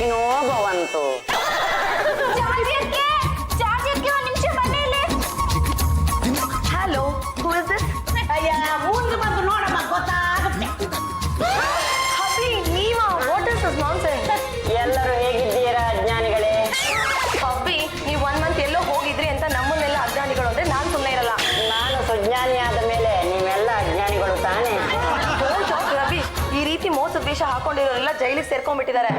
ಸುಖಿನೋ ಭವಂತು. Hello, who is this? ಮುಂದೆ ಬಂದು ನೋಡಮ್ಮ ಗೊತ್ತಾಗುತ್ತೆ. ಹಬಿ, ನೀವಾ? What is this nonsense? ಎಲ್ಲರೂ ಹೇಗಿದ್ದೀರಾ ಅಜ್ಞಾನಿಗಳೇ? ಹಬ್ಬಿ, ನೀವು 1 ಮಂತ್ ಎಲ್ಲೋ ಹೋಗಿದ್ರಿ ಅಂತ ನಮ್ಮನ್ನೆಲ್ಲ ಅಜ್ಞಾನಿಗಳು ಅಂದ್ರೆ ನಾನು ಸುಮ್ಮನೆ ಇರಲ್ಲ. ನಾನು ಸುಜ್ಞಾನಿ ಆದ ಮೇಲೆ ನೀವೆಲ್ಲ ಅಜ್ಞಾನಿಗಳು ತಾನೇ? ರವಿ, ಈ ರೀತಿ ಮೋಸದ ವೇಷ ಹಾಕೊಂಡಿರೋರೆಲ್ಲ ಜೈಲಿಗೆ ಸೇರ್ಕೊಂಡ್ಬಿಟ್ಟಿದ್ದಾರೆ.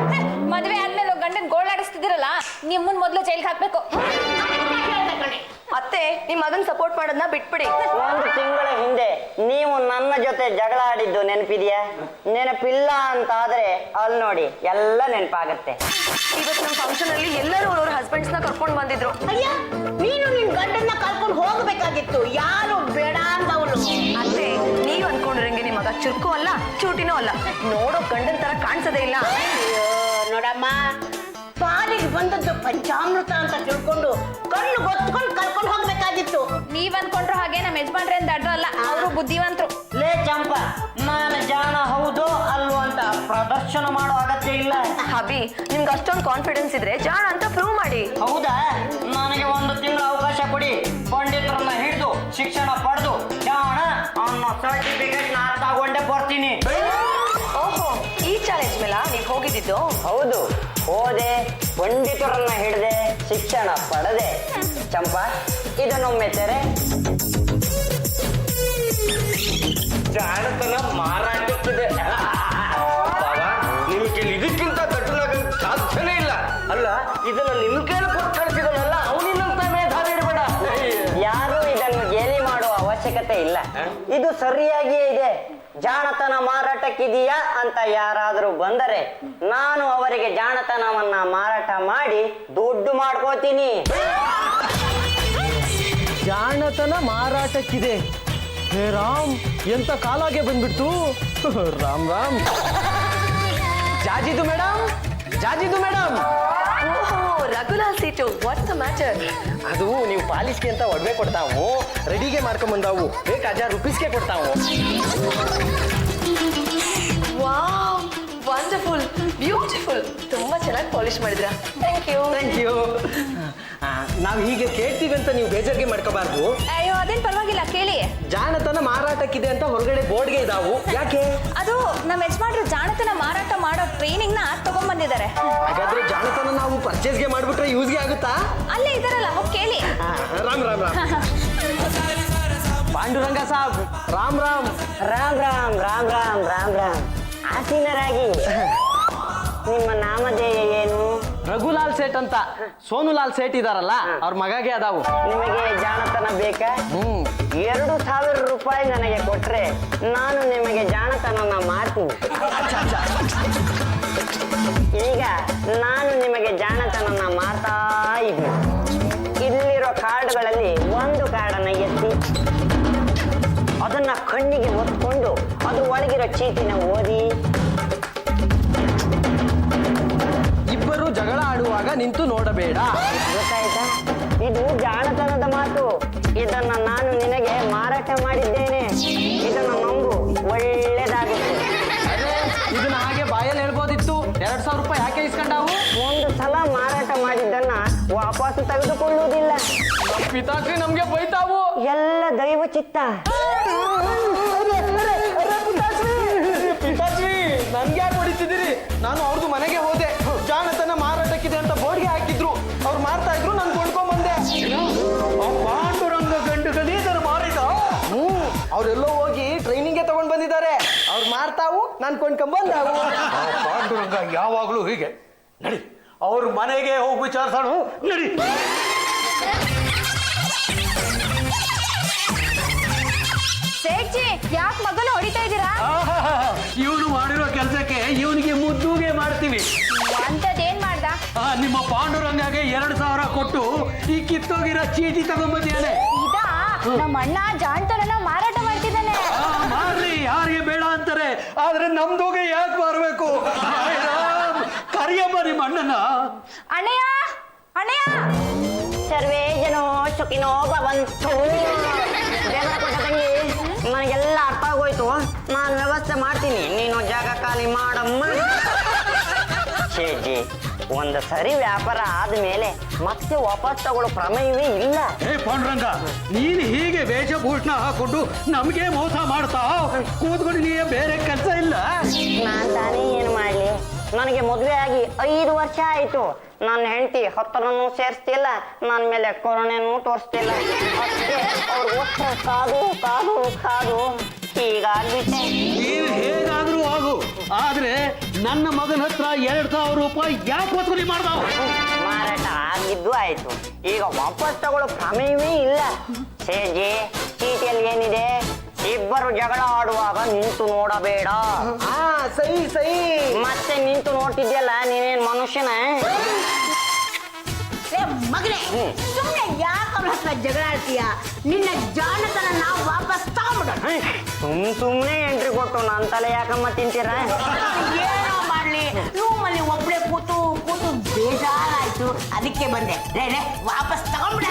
ಮದುವೆ ಆದ್ಮೇಲೆ ಗಂಡನ್ ಗೋಳಾಡಿಸ್ತಿದಿರಲ್ಲ, ನಿಮ್ಮನ್ ಮೊದ್ಲು ಜೈಲ್ಗೆ ಹಾಕ್ಬೇಕು. ಅತ್ತೆ, ನಿಮ್ ಮಗನ್ ಸಪೋರ್ಟ್ ಮಾಡೋದನ್ನ ಬಿಟ್ಬಿಡಿ. 1 ತಿಂಗಳ ಹಿಂದೆ ನೀವು ನನ್ನ ಜೊತೆ ಜಗಳ ಆಡಿದ್ದು ನೆನಪಿದೆಯಾ? ನೆನಪಿಲ್ಲ ಅಂತ ಆದ್ರೆ ಅಲ್ಲಿ ನೋಡಿ ಎಲ್ಲ ನೆನಪಾಗತ್ತೆ. ಇವತ್ತು ನಮ್ಮ ಫಂಕ್ಷನ್ ಅಲ್ಲಿ ಎಲ್ಲರೂ ಅವ್ರ ಹಸ್ಬೆಂಡ್ಸ್ ನ ಕರ್ಕೊಂಡು ಬಂದಿದ್ರು. ಅಯ್ಯ, ನೀನು ನಿನ್ ಗಂಡನ್ನ ಕರ್ಕೊಂಡು ಹೋಗ್ಬೇಕಾಗಿತ್ತು. ಯಾರು ಬೇಡ ಅಂದವಳು. ಅತ್ತೆ, ನೀವ್ ಅನ್ಕೊಂಡಿರಂಗೆ ನಿಮ್ ಮಗ ಚುರುಕು ಅಲ್ಲ, ಚೂಟಿನೂ ಅಲ್ಲ. ನೋಡೋ ಗಂಡನ್ ತರ ಕಾಣಿಸೋದೇ ಇಲ್ಲ. ಅಯ್ಯೋ ನೋಡಮ್ಮ, ಪಾಲಿಗೆ ಬಂದದ್ದು ಪಂಚಾಮೃತ ಅಂತ ತಿಳ್ಕೊಂಡು ಕಣ್ಣು ಗೊತ್ಕೊಂಡು ಕರ್ಕೊಂಡು ಹೋಗ್ಬೇಕಾಗಿತ್ತು. ನೀವ್ ಅನ್ಕೊಂಡ್ರು ಹಾಗೆ ನಮ್ಮ ಯಜಮಾನ್ರೆ ಅಂತ ಅಡ್ರ ಅಲ್ಲ, ಅವರು ಬುದ್ಧಿವಂತರು. ಲೇ ಚಂಪ, ನಾನು ಜಾಣ ಹೌದು ಅಲ್ವೋ ಅಂತ ಪ್ರದರ್ಶನ ಮಾಡೋ ಅಗತ್ಯ ಇಲ್ಲ. ಹಬಿ, ನಿಮ್ಗೆ ಅಷ್ಟೊಂದು ಕಾನ್ಫಿಡೆನ್ಸ್ ಇದ್ರೆ ಜಾಣ ಅಂತ ಪ್ರೂವ್ ಮಾಡಿ. ಹೌದಾ? ನನಗೆ 1 ತಿಂಗಳ ಅವಕಾಶ ಕೊಡಿ. ಪಂಡಿತರನ್ನ ಹಿಡಿದು ಶಿಕ್ಷಣ ಪಡೆದು ಜಾಣ ಅನ್ನೋ ಸರ್ಟಿಫಿಕೇಟ್ ನಾ ತಗೊಂಡೆ ಬರ್ತೀನಿ. ಓಹೋ, ಈ ಚಾಲೆಂಜ್ ಮೇಲೆ ನೀವ್ ಹೋಗಿದ್ದು? ಹೌದು, ಹೋದೆ, ಪಂಡಿತರನ್ನ ಹಿಡಿದೆ, ಶಿಕ್ಷಣ ಪಡೆದೆ. ಚಂಪಾ, ಇದನ್ನೊಮ್ಮೆ ತೆರೆ. ಜಾಣತನ ಮಾರಾಟಕ್ಕಿದೆ. ನಿಮ್ಗೆ ಇದಕ್ಕಿಂತ ಕಠಿಣಾಗಕ್ಕೆ ಸಾಧ್ಯನೇ ಇಲ್ಲ. ಅಲ್ಲ, ಇದನ್ನ ನಿಮ್ ಕೈಲಿ ಕೊಟ್ಟು ಕಳಿಸಿದನಲ್ಲ, ಅವನಿನ್ನಂತ ಮೇಧಾವಿ ಇಡಬೇಡ. ಯಾರು ಇದನ್ನು ಗೇಲಿ ಮಾಡುವ ಅವಶ್ಯಕತೆ ಇಲ್ಲ. ಇದು ಸರಿಯಾಗಿಯೇ ಇದೆ. ಜಾಣತನ ಮಾರಾಟಕ್ಕಿದೆಯಾ ಅಂತ ಯಾರಾದರೂ ಬಂದರೆ ನಾನು ಅವರಿಗೆ ಜಾಣತನವನ್ನ ಮಾರಾಟ ಮಾಡಿ ದುಡ್ಡು ಮಾಡ್ಕೋತೀನಿ. ಜಾಣತನ ಮಾರಾಟಕ್ಕಿದೆ. ಹೇ ರಾಮ್, ಎಂತ ಕಾಲಾಗೆ ಬಂದ್ಬಿಡ್ತು. ರಾಮ್ ರಾಮ್. ಜಾಜಿದು ಮೇಡಮ್, ಜಾಜಿದು ಮೇಡಮ್. ಓಹೋ, ರಘುಲಾಲ್ ಸೀಟು, ವಾಟ್ಸ್ ದ ಮ್ಯಾಟರ್? ಅದು ನೀವು ಪಾಲಿಸ್ಗೆ ಅಂತ ಒಡವೆ ಕೊಡ್ತಾವು, ರೆಡಿಗೆ ಮಾಡ್ಕೊಂಡ್ ಬಂದಾವು, ಬೇಕು 1000 ರೂಪೀಸ್ಗೆ ಕೊಡ್ತಾವು. Wow, wonderful, beautiful. ತುಂಬಾ ಚೆನ್ನಾಗಿ ಪಾಲಿಶ್ ಮಾಡಿದ್ರ. Thank you. Thank you. ನಾವು ಹೀಗೆ ಕೇಳ್ತೀವಿ ಅಂತ ನೀವು ಬೇಜಾರಿಗೆ ಮಾಡ್ಕೋಬಾರ್ದು. ಅಯ್ಯೋ, ಅದೇನ್ ಪರವಾಗಿಲ್ಲ, ಕೇಳಿ. ಜಾಣತನ ಮಾರಾಟಕ್ಕಿದೆ ಅಂತ ಹೊರಗಡೆ ಬೋರ್ಡ್ಗೆ ಇದಾವು. ಯಾಕೆ? ಅದು ನಮ್ಮ ಯಜಮಾನ್ರು ಜಾಣತನ ಮಾರಾಟ ಮಾಡೋ ಟ್ರೈನಿಂಗ್ ನ ತಗೊಂಡ್ಬಂದಿದ್ದಾರೆ. ಹಾಗಾದ್ರೆ ಜಾಣತನ ನಾವು ಪರ್ಚೇಸ್ಗೆ ಮಾಡ್ಬಿಟ್ರೆ ಯೂಸ್ಗೆ ಆಗುತ್ತಾ? ಅಲ್ಲೇ ಇದಾರಲ್ಲ, ಹೋಗಿ ಕೇಳಿ. ರಾಮ್ ರಾಮ್ ರಾಮ್. ಪಾಂಡುರಂಗ ಸಾಬ್, ರಾಮ್ ರಾಮ್. ರಾಮ್ ರಾಮ್ ರಾಮ್ ರಾಮ್ ರಾಮ್ ರಾಮ್. ಆಸೀನರಾಗಿ. ನಿಮ್ಮ ನಾಮಧೇಯ ಏನು? ರಘುಲಾಲ್ ಸೇಠ್ ಅಂತ. ಸೋನುಲಾಲ್ ಸೇಠ್ ಇದಾರಲ್ಲ, ಅವ್ರ ಮಗಗೆ ಅದಾವು. ನಿಮಗೆ ಜಾಣತನ ಬೇಕಾ? 2000 ರೂಪಾಯಿ ನನಗೆ ಕೊಟ್ರೆ ನಾನು ನಿಮಗೆ ಜಾಣತನನ ಮಾಡ್ತೀನಿ. ಈಗ ನಾನು ನಿಮಗೆ ಜಾಣತನನ ಮಾಡ್ತಾ ಇದ್ದೀನಿ. ಇಲ್ಲಿರೋ ಕಾರ್ಡ್ಗಳಲ್ಲಿ ಒಂದು ಕಾರ್ಡನ್ನ ಎತ್ತಿ ಅದನ್ನ ಕಣ್ಣಿಗೆ ಒತ್ಕೊಂಡು ಅದ್ರ ಒಳಗಿರೋ ಚೀಟಿನ ಓದಿ. ಇಬ್ಬರು ಜಗಳ ಆಡುವಾಗ ನಿಂತು ನೋಡಬೇಡ. ಗೊತ್ತಾಯ್ತಾ? ಇದು ಜಾಣತನದ ಮಾತು. ಇದನ್ನ ನಾನು ನಿನಗೆ ಮಾರಾಟ ಮಾಡಿದ್ದೇನೆ. ಇದನ್ನ ನಂಬು, ಒಳ್ಳೇದಾಗುತ್ತೆ. ಇದನ್ನ ಹಾಗೆ ಬಾಯಲ್ಲಿ ಹೇಳ್ಬೋದಿತ್ತು. 2000 ರೂಪಾಯಿ ಯಾಕೆ ಇಸ್ಕೊಂಡಾವು? ಒಂದು ಸಲ ಮಾರಾಟ ಮಾಡಿದ್ದನ್ನ ವಾಪಸ್ ತೆಗೆದುಕೊಳ್ಳುವುದಿಲ್ಲ. ಪಿತಾಶ್ರೀ ನಮ್ಗೆ ಬೈತಾವು. ಎಲ್ಲ ದೈವ ಚಿತ್ತ. ಪಿತಾಶ್ರೀ, ನನ್ಗೆ ಯಾಕೆ ಹೊಡಿತಿದ್ದೀರಿ? ನಾನು ಅವ್ರದ್ದು ಮನೆಗೆ ಹೋದೆ. ಜಾಣತನ ಮಾರಾಟಕ್ಕಿದೆ ಅಂತ ಬೋರ್ಡ್ಗೆ ಹಾಕಿದ್ರು. ಅವ್ರು ಮಾರ್ತಾ ಇದ್ರು, ನಾನು ಕೊಂಡ್ಕೊಂಡ್ ಬಂದೆ. ಪಾಂಡುರಂಗ ಗಂಡುಗಲಿ ಇದನ್ನು ಮಾರಿದ. ಅವ್ರೆಲ್ಲೋ ಹೋಗಿ ಟ್ರೈನಿಂಗ್ಗೆ ತಗೊಂಡ್ ಬಂದಿದ್ದಾರೆ. ಅವ್ರು ಮಾರ್ತಾವು, ನಾನು ಕೊಂಡ್ಕೊಂಡ್ ಬಂದಾವು. ಪಾಂಡುರಂಗ ಯಾವಾಗ್ಲೂ ಹೀಗೆ. ನಡಿ, ಅವ್ರ ಮನೆಗೆ ಹೋಗಿ ವಿಚಾರಿಸೋಣ. ನಡಿ. ಸೇಠ್ಜಿ, ಯಾಕೆ ಮಗನ ಹೊಡಿತಾ ಇದ್ದೀರಾ? ಇವನು ಮಾಡಿರೋ ಕೆಲಸಕ್ಕೆ ಇವನಿಗೆ ಮುದ್ದುಗೆ ಮಾಡ್ತೀವಿ. ಅಂತದೇನ್ ಮಾಡ್ದ? ನಿಮ್ಮ ಪಾಂಡುರಂಗಗೆ 2000 ಕೊಟ್ಟು ಈ ಕಿತ್ತೋಗಿರೋ ಚೀಟಿ ತಗೊಂಡ್ಬಂದಿದ್ದಾನೆ. ಇದಾ ನಮ್ಮ ಅಣ್ಣ ಜಾಣ್ತನನ ಮಾರಾಟ ಮಾಡ್ತಿದ್ದಾನೆ. ಮಾರ್ಲಿ, ಯಾರಿಗೆ ಬೇಡ ಅಂತಾರೆ, ಆದ್ರೆ ನಮ್ದುಗೆ ಯಾಕೆ ಮಾರ್ಬೇಕು? ಕರಿಯಮ್ಮ ನಿಮ್ಮ ಅಣ್ಣನ. ಅಣ್ಣಯ್ಯ, ಅಣ್ಣಯ್ಯ. ಸರ್ವೇ ಜನೋ ಸುಖಿನೋ ಭವಂತು. ದೇವರ ಕೊಟ್ಟ ತಂಗಿ, ನನಗೆಲ್ಲ ಅರ್ಥ ಆಗೋಯ್ತು. ನಾನು ವ್ಯವಸ್ಥೆ ಮಾಡ್ತೀನಿ, ನೀನು ಜಾಗ ಖಾಲಿ ಮಾಡಮ್ಮ. ಶೇಠಿ, ಒಂದು ಸರಿ ವ್ಯಾಪಾರ ಆದ್ಮೇಲೆ ಮತ್ತೆ ವಾಪಸ್ ತಗೊಳ್ಳೋ ಪ್ರಮೇಯವೇ ಇಲ್ಲ. ಏ ಪಾಂಡುರಂಗ, ನೀನು ಹೀಗೆ ವೇಷಭೂಷಣ ಹಾಕೊಂಡು ನಮ್ಗೆ ಮೋಸ ಮಾಡ್ತಾ ಕೂತ್ಕೊಂಡು ನೀ ಬೇರೆ ಕೆಲಸ ಇಲ್ಲ? ನಾನ್ ತಾನೇ ಏನ್ ಮಾಡ್ಲಿ, ನನಗೆ ಮದುವೆ ಆಗಿ 5 ವರ್ಷ ಆಯ್ತು. ನನ್ನ ಹೆಂಡತಿ ಹತ್ತರನ್ನು ಸೇರಿಸ್ತಿಲ್ಲ, ನನ್ನ ಮೇಲೆ ಕರುಣೆನೂ ತೋರಿಸ್ತಿಲ್ಲ. ಅದಕ್ಕೆ ಅವ್ರಿಗೋಸ್ಕರ ಕಾದು ಕಾದು ಕಾದು ಹೀಗಾಗ್ಬಿಟ್ಟೆ. ನೀನು ಹೇಗಾದ್ರೂ ಆಗು, ಆದ್ರೆ ನನ್ನ ಮಗನ ಹತ್ರ 2,000 ರೂಪಾಯಿ ಯಾಕೆ ವಸೂಲಿ ಮಾಡ್ದಾವ? ಮಾರಾಟ ಆಗಿದ್ದು ಆಯ್ತು, ಈಗ ವಾಪಸ್ ತಗೊಳ್ಳೋ ಪ್ರಮೇಯವೇ ಇಲ್ಲ. ಸೇಜಿ, ಚೀಟಿಯಲ್ಲಿ ಏನಿದೆ? ಇಬ್ಬರು ಜಗಳ ಆಡುವಾಗ ನಿಂತು ನೋಡಬೇಡ. ಸಹಿ ಸಹಿ. ಮತ್ತೆ ನಿಂತು ನೋಡ್ತಿದ್ಯಲ್ಲ, ನೀನೇನ್ ಮನುಷ್ಯನ? ಮಗನೇ, ಸುಮ್ಮನೆ ಯಾಕೆ ಅವ್ರ ಹತ್ರ ಜಗಳ ಆಡ್ತೀಯ? ನಿನ್ನ ಜಾಣತನ ನಾವು ವಾಪಸ್ ತಗೊಂಡ್ಬಿಡೋಣ. ಸುಮ್ನೆ ಎಂಟ್ರಿ ಕೊಟ್ಟು ನನ್ನ ತಲೆ ಯಾಕಮ್ಮ ತಿಂತೀರ? ಏನೋ ಮಾಡ್ಲಿ, ರೂಮಲ್ಲಿ ಒಬ್ಳೆ ಕೂತು ಕೂತು ಬೇಜಾರಾಯ್ತು, ಅದಕ್ಕೆ ಬಂದೆ. ರೇ ವಾಪಸ್ ತಗೊಂಡ್ಬಿಡ.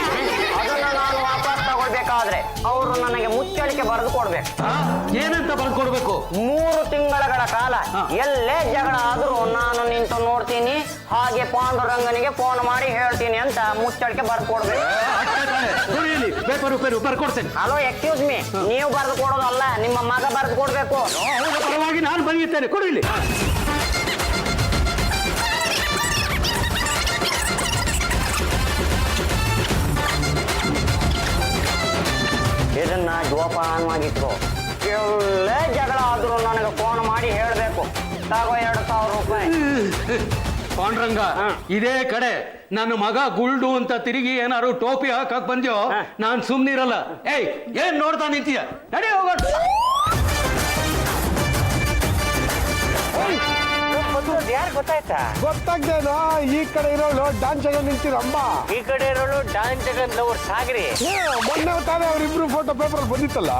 ಅದನ್ನ ನಾನು ವಾಪಸ್ ತಗೊಳ್ಬೇಕಾದ್ರೆ ಅವರು ನನಗೆ ಮುಚ್ಚಳಿಕೆ ಬರೆದು ಕೊಡ್ಬೇಕು. ಏನಂತ ಬರ್ಕೊಡ್ಬೇಕು? 3 ತಿಂಗಳ ಕಾಲ ಎಲ್ಲೇ ಜಗಳ ಆದ್ರೂ ನಾನು ನಿಂತು ನೋಡ್ತೀನಿ, ಹಾಗೆ ಪಾಂಡುರಂಗನಿಗೆ ಫೋನ್ ಮಾಡಿ ಹೇಳ್ತೀನಿ ಅಂತ ಮುಚ್ಚಳಿಕೆ ಬರೆದು ಕೊಡ್ಬೇಕು. ಪೇಪರ್ ಬರ್ಕೊಡ್ತೇನೆ. ಹಲೋ, ಎಕ್ಸ್ಕ್ಯೂಸ್ ಮೀ, ನೀವು ಬರೆದು ಕೊಡೋದಲ್ಲ, ನಿಮ್ಮ ಮಗ ಬರೆದು ಕೊಡ್ಬೇಕು. ಪರವಾಗಿ ನಾನು ಬರೆಯುತ್ತೇನೆ, ಕೊಡು ಇಲ್ಲಿ. ಇದನ್ನ ಜೋಪಾನವಾಗಿಟ್ಕೋ. ಎಲ್ಲೇ ಜಗಳ ಆದ್ರೂ ನನಗೆ ಫೋನ್ ಮಾಡಿ ಹೇಳ್ಬೇಕು. ತಗೋ 2,000 ರೂಪಾಯಿ. ಪಾಂಡುರಂಗ, ಇದೇ ಕಡೆ ನನ್ನ ಮಗ ಗುಲ್ಡು ಅಂತ ತಿರುಗಿ ಏನಾರು ಟೋಪಿ ಹಾಕಕ್ ಬಂದ್ಯೋ, ನಾನ್ ಸುಮ್ನಿರಲ್ಲ. ಏಯ್, ಏನ್ ನೋಡ್ತಾ ನಿಂತೀಯ? ನಡಿ ಹೋಗೋಣ. ಯಾರು ಗೊತ್ತಾಯ್ತಾ? ಗೊತ್ತಾಗ್ದೇನೋ, ಈ ಕಡೆ ಇರೋಳು ಡಾನ್ಸ್ ಆಗ ನಿಂತಿರಮ್ಮ. ಈ ಕಡೆ ಇರೋಳು ಡಾನ್ ಜಗನ್ ಲವರ್ ಸಾಗರಿ. ಮೊನ್ನೆ ತಾನೇ ಅವ್ರಿಬ್ರು ಫೋಟೋ ಪೇಪರ್ ಬಂದಿತ್ತಲ್ಲ.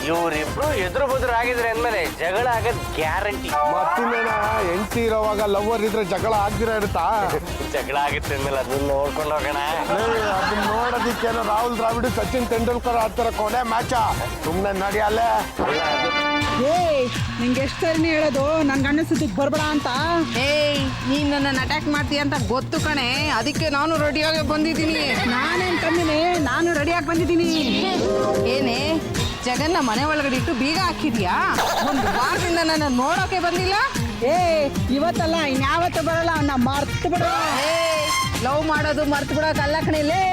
ಇವ್ರಿಬ್ರು ಎದುರು ಬದುರು ಆಗಿದ್ರೆ ಅಂದ್ಮೇಲೆ ಜಗಳ ಆಗದ್ ಗ್ಯಾರಂಟಿ. ಮತ್ತಿನ್ನೇನ, ಹೆಂಡತಿ ಇರೋವಾಗ ಲವರ್ ಇದ್ರೆ ಜಗಳ ಆಗ್ದಿರ ಇರುತ್ತಾ? ಜಗಳ ಆಗಿತ್ತು ಅಂದ್ಮೇಲೆ ಅದನ್ನ ನೋಡ್ಕೊಂಡು ಹೋಗೋಣ. ಅದನ್ನ ನೋಡೋದಿಕ್ಕೇನೋ ರಾಹುಲ್ ದ್ರಾವಿಡ್ ಸಚಿನ್ ತೆಂಡೂಲ್ಕರ್ ಆಡ್ತಾರ ಕೊನೆ ಮ್ಯಾಚ. ಸುಮ್ನೆ ನಡಿಯಲ್ಲೇ. ನಿಂಗೆ ಎಷ್ಟು ಸರಿನೇ ಹೇಳೋದು ನನ್ನ ಗಂಡ ಸುದ್ದಿಗೆ ಬರ್ಬೇಡ ಅಂತ. ಏಯ್, ನೀನ್ ನನ್ನ ಅಟ್ಯಾಕ್ ಮಾಡ್ತೀಯ ಅಂತ ಗೊತ್ತು ಕಣೆ, ಅದಕ್ಕೆ ನಾನು ರೆಡಿಯಾಗಿ ಬಂದಿದ್ದೀನಿ. ನಾನೇನ್ ಕಮ್ಮಿನೇ, ನಾನು ರೆಡಿಯಾಗಿ ಬಂದಿದ್ದೀನಿ. ಏನೇ, ಜಗನ್ನ ಮನೆ ಒಳಗಡೆ ಇಟ್ಟು ಬೀಗ ಹಾಕಿದ್ಯಾ? 1 ವಾರದಿಂದ ನನ್ನ ನೋಡೋಕೆ ಬಂದಿಲ್ಲ. ಇವತ್ತಲ್ಲ ಇನ್ಯಾವತ್ತು ಬರಲ್ಲ, ಅವನ್ನ ಮರ್ತು ಬಿಡ. ಲವ್ ಮಾಡೋದು ಮರ್ತು ಬಿಡೋಕಲ್ಲ ಕಣಿಲೇ.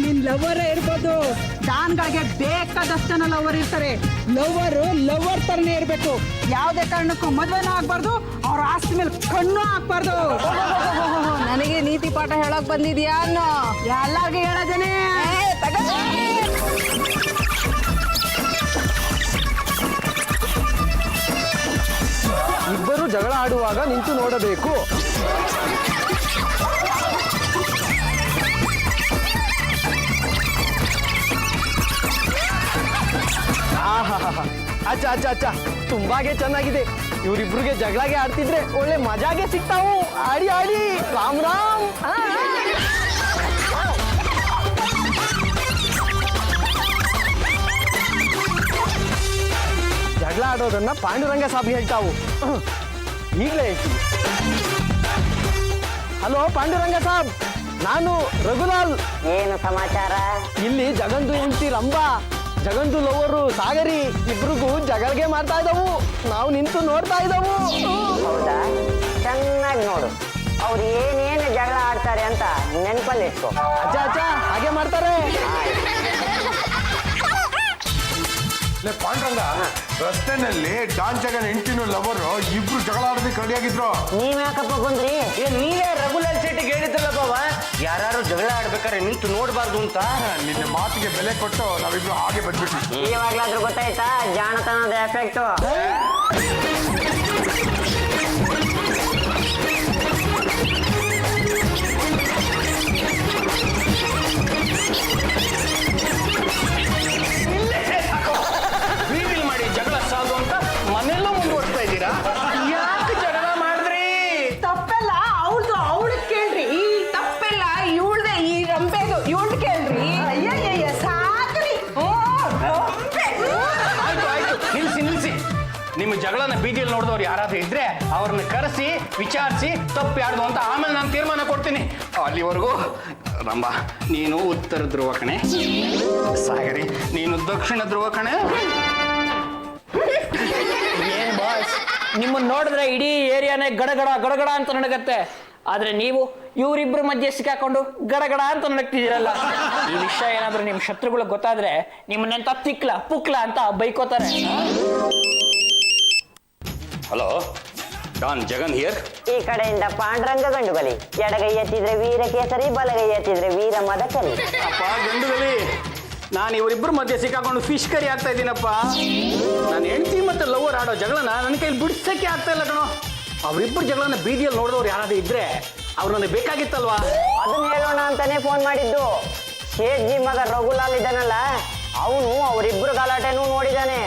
ನಿನ್ ಲವರೇ ಇರ್ಬೋದು, ಡಾನ್ಗಳಿಗೆ ಬೇಕಾದಷ್ಟು ಜನ ಲವರ್ ಇರ್ತಾರೆ. ಲವರ್ ತರನೇ ಇರ್ಬೇಕು. ಯಾವುದೇ ಕಾರಣಕ್ಕೂ ಮದ್ವೆನೂ ಆಗ್ಬಾರ್ದು, ಅವ್ರ ಆಸ್ತಿ ಮೇಲೆ ಕಣ್ಣು ಹಾಕ್ಬಾರ್ದು. ನನಗೆ ನೀತಿ ಪಾಠ ಹೇಳಕ್ ಬಂದಿದ್ಯಾ ಅನ್ನೋ? ಎಲ್ಲಾರ್ಗೂ ಹೇಳೋದೇನೆ. ಇಬ್ಬರು ಜಗಳ ಆಡುವಾಗ ನಿಂತು ನೋಡಬೇಕು. ಅಚ್ಚ ಅಚ್ಚ ಅಚ್ಚ, ತುಂಬಾಗೆ ಚೆನ್ನಾಗಿದೆ. ಇವರಿಬ್ರಿಗೆ ಜಗಳಾಗೆ ಆಡ್ತಿದ್ರೆ ಒಳ್ಳೆ ಮಜಾಗೆ ಸಿಗ್ತಾವು. ಆಡಿ ಆಡಿ, ರಾಮ್ ರಾಮ್. ಜಗಳ ಆಡೋದನ್ನ ಪಾಂಡುರಂಗ ಸಾಬ್ ಹೇಳ್ತಾವು. ಈಗಲೇ ಹೇಳ್ತೀನಿ. ಹಲೋ ಪಾಂಡುರಂಗ ಸಾಬ್, ನಾನು ರಘುಲಾಲ್. ಏನು ಸಮಾಚಾರ? ಇಲ್ಲಿ ಜಗಂದು ಹೆಂಡತಿ ರಂಬಾ, ಜಗಂದು ಲವರು ಸಾಗರಿ ಇಬ್ರಿಗೂ ಜಗಳಗೆ ಮಾಡ್ತಾ ಇದ್ದವು. ನಾವು ನಿಂತು ನೋಡ್ತಾ ಇದ್ದವು. ಹೌದಾ? ಚೆನ್ನಾಗಿ ನೋಡು, ಅವ್ರು ಏನೇನು ಜಗಳ ಆಡ್ತಾರೆ ಅಂತ ನೆನಪಲ್ಲಿ ಇಟ್ಕೋ. ಅಜ್ಜ ಅಜ್ಜ, ಹಾಗೆ ಮಾಡ್ತಾರೆ. ಪಾಂಡ್ರಂಗ, ರಸ್ತೆನಲ್ಲಿ ಡಾನ್ ಜಗನ್ ಹೆಂಡತಿನೂ ಲವರು ಇಬ್ರು ಜಗಳ ಆಡೋದಕ್ಕೆ ರೆಡಿಯಾಗಿದ್ರು. ನೀವ್ ಯಾಕಪ್ಪ ಬಂದ್ರಿ? ನೀವೇ ರಘುಲಾಲ್ ಶೆಟ್ಟಿಗೆ ಹೇಳಿದ್ರಲ್ಲ ಬಾವ, ಯಾರು ಜಗಳ ಆಡ್ಬೇಕಾದ್ರೆ ನಿಂತು ನೋಡ್ಬಾರ್ದು ಅಂತ. ನಿನ್ನ ಮಾತಿಗೆ ಬೆಲೆ ಕೊಟ್ಟು ನಾವಿಬ್ರು ಹಾಗೆ ಬಂದ್ಬಿಟ್ವಿ. ಇವಾಗ್ಲಾದ್ರೂ ಗೊತ್ತಾಯ್ತಾ ಜಾಣತನದ ಎಫೆಕ್ಟು? ರೀವಿಲ್ ಮಾಡಿ ಜಗಳ ಸಾಗು ಅಂತ ಮನೆಯಲ್ಲೂ ಮುಂದುವರ್ಸ್ತಾ ಇದ್ದೀರಾ? ಯಾಕೆ ಜಗಳ ಮಾಡಿದ್ರಿ? ತಪ್ಪೆಲ್ಲ ಅವ್ಳ್ದು, ಅವಳಿಗೆ ಕೇಳ್ರಿ. ತಪ್ಪೆಲ್ಲ ಇವಳ್ದೆ, ಈ ರಂಬೆದು ಇವಳು ಕೇಳ್ರಿ. ಅಯ್ಯಯ್ಯ ಸಾಕ್ರಿ. ಆಯ್ತು ಆಯ್ತು, ನಿಲ್ಸಿ ನಿಲ್ಸಿ. ನಿಮ್ಮ ಜಗಳನ ಬೀದಿಯಲ್ಲಿ ನೋಡಿದವ್ರು ಯಾರಾದ್ರೂ ಇದ್ರೆ ಅವ್ರನ್ನ ಕರೆಸಿ ವಿಚಾರಿಸಿ ತಪ್ಪು ಯಾರ್ದು ಅಂತ ಆಮೇಲೆ ನಾನು ತೀರ್ಮಾನ ಕೊಡ್ತೀನಿ. ಅಲ್ಲಿವರೆಗೂ ರಂಭ ನೀನು ಉತ್ತರ ಧ್ರುವ ಕಣೆ, ಸಾಗರಿ ನೀನು ದಕ್ಷಿಣ ಧ್ರುವ ಕಣೆ. ಏನ್ ಬಾಸ್, ನಿಮ್ಮನ್ನ ನೋಡಿದ್ರೆ ಇಡೀ ಏರಿಯಾನೇ ಗಡಗಡ ಗಡಗಡ ಅಂತ ನಡಗತ್ತೆ. ಆದ್ರೆ ನೀವು ಇವರಿಬ್ಬರ ಮಧ್ಯೆ ಸಿಕ್ಕಾಕೊಂಡು ಗಡಗಡ ಅಂತ ನಡಕ್ತಿದ್ದೀರಲ್ಲ. ಈ ವಿಷಯ ಏನಾದ್ರೂ ನಿಮ್ ಶತ್ರುಗಳಿಗೆ ಗೊತ್ತಾದ್ರೆ ನಿಮ್ಮನ್ನೆಂತ ತಿಕ್ಲ ಪುಕ್ಲ ಅಂತ ಬೈಕೋತಾರೆ. Hello, don Jagan here. ಈ ಕಡೆಯಿಂದ ಪಾಂಡುರಂಗ ಗಂಡುಗಲಿ, ಎಡಗೈ ಎತ್ತಿದ್ರೆ ವೀರ ಕೇಸರಿ, ಬಲಗೈ ಎತ್ತಿದ್ರೆ ವೀರ ಮದಕಲಿ. ಅಪ್ಪ ಗಂಡುಗಲಿ, ನಾನು ಇವರಿಬ್ಬರ ಮಧ್ಯೆ ಸಿಕ್ಕಾಕೊಂಡು ಫಿಶ್ ಕರಿ ಆಗ್ತಾ ಇದ್ದೀನಪ್ಪ. ನಾನು ಹೆಂಡತಿ ಮತ್ತೆ ಲವರ್ ಆಡೋ ಜಗಳನ ನನ್ನ ಕೈಲಿ ಬಿಡಿಸಕ್ಕೆ ಆಗ್ತಾ ಇಲ್ಲ ಕಣೋ. ಅವರಿಬ್ಬರು ಜಗಳನ ಬೀದಿಯಲ್ಲಿ ನೋಡಿದವ್ರು ಯಾರಾದ್ರೂ ಇದ್ರೆ ಅವ್ರು ನನಗೆ ಬೇಕಾಗಿತ್ತಲ್ವಾ? ಅದನ್ನ ಹೇಳೋಣ ಅಂತಾನೆ ಫೋನ್ ಮಾಡಿದ್ದು. ಶೇಟ್ಜಿ ಮಗ ರಘುಲಾಲ್ ಇದ್ದಾನಲ್ಲ, ಅವನು ಅವರಿಬ್ಬರು ಗಲಾಟೆನೂ ನೋಡಿದಾನೆ.